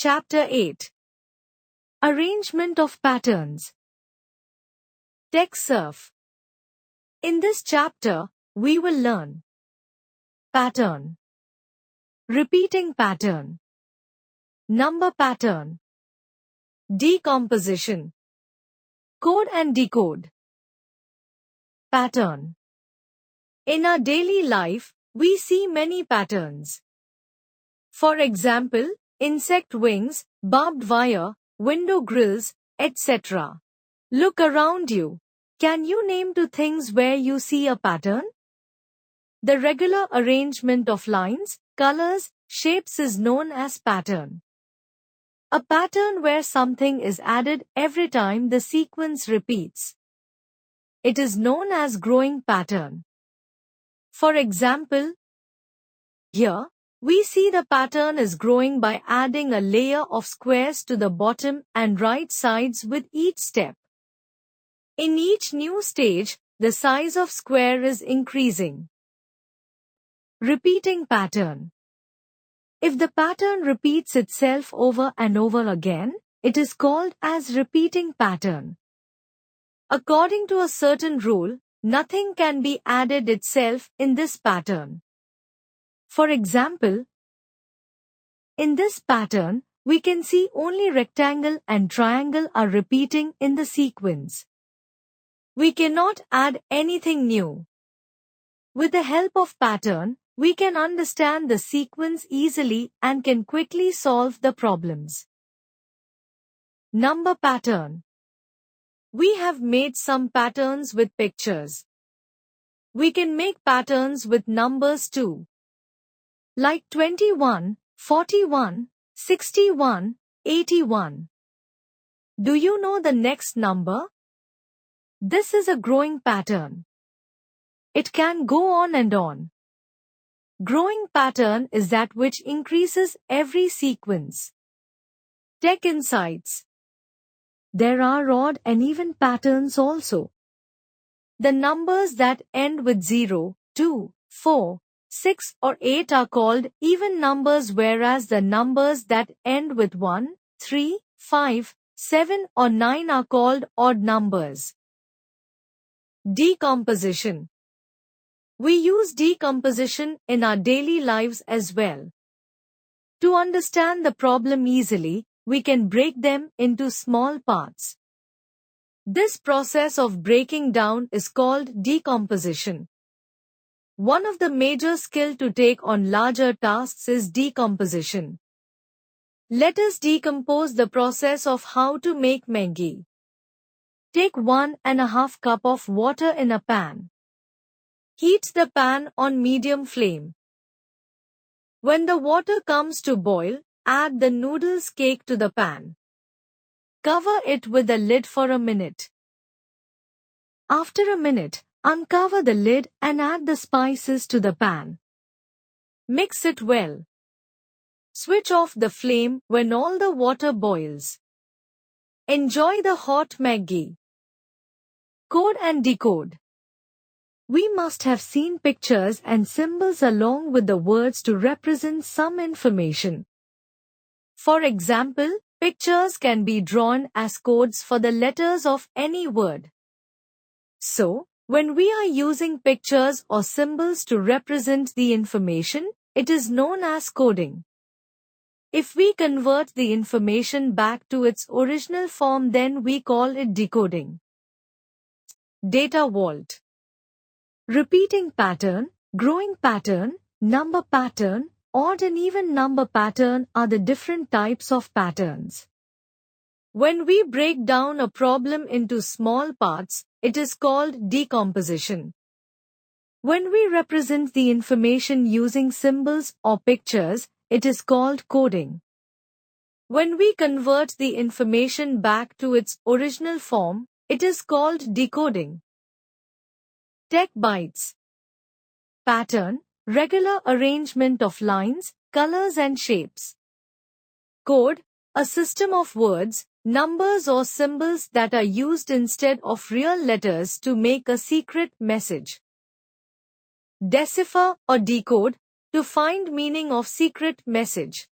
Chapter 8. Arrangement of Patterns. Tech Surf. In this chapter, we will learn pattern, repeating pattern, number pattern, decomposition, code and decode. Pattern. In our daily life, we see many patterns. For example, insect wings, barbed wire, window grills, etc. Look around you. Can you name 2 things where you see a pattern? The regular arrangement of lines, colors, shapes is known as pattern. A pattern where something is added every time the sequence repeats. It is known as growing pattern. For example, here, we see the pattern is growing by adding a layer of squares to the bottom and right sides with each step. In each new stage, the size of square is increasing. Repeating pattern. If the pattern repeats itself over and over again, it is called as repeating pattern. According to a certain rule, nothing can be added itself in this pattern. For example, in this pattern, we can see only rectangle and triangle are repeating in the sequence. We cannot add anything new. With the help of pattern, we can understand the sequence easily and can quickly solve the problems. Number pattern. We have made some patterns with pictures. We can make patterns with numbers too, like 21, 41, 61, 81. Do you know the next number? This is a growing pattern. It can go on and on. Growing pattern is that which increases every sequence. Tech insights. There are odd and even patterns also. The numbers that end with 0, 2, 4, 6 or 8 are called even numbers, whereas the numbers that end with 1, 3, 5, 7 or 9 are called odd numbers. Decomposition. We use decomposition in our daily lives as well. To understand the problem easily, we can break them into small parts. This process of breaking down is called decomposition. One of the major skills to take on larger tasks is decomposition. Let us decompose the process of how to make Maggi. Take 1½ cup of water in a pan. Heat the pan on medium flame. When the water comes to boil, add the noodles cake to the pan. Cover it with a lid for a minute. After a minute, uncover the lid and add the spices to the pan. Mix it well. Switch off the flame when all the water boils. Enjoy the hot Maggi. Code and decode. We must have seen pictures and symbols along with the words to represent some information. For example, pictures can be drawn as codes for the letters of any word. So, when we are using pictures or symbols to represent the information, it is known as coding. If we convert the information back to its original form, then we call it decoding. Data vault. Repeating pattern, growing pattern, number pattern, odd and even number pattern are the different types of patterns. When we break down a problem into small parts, it is called decomposition. When we represent the information using symbols or pictures, it is called coding. When we convert the information back to its original form, it is called decoding. Tech bites. Pattern, regular arrangement of lines, colors and shapes. Code, a system of words, numbers or symbols that are used instead of real letters to make a secret message. Decipher or decode, to find meaning of secret message.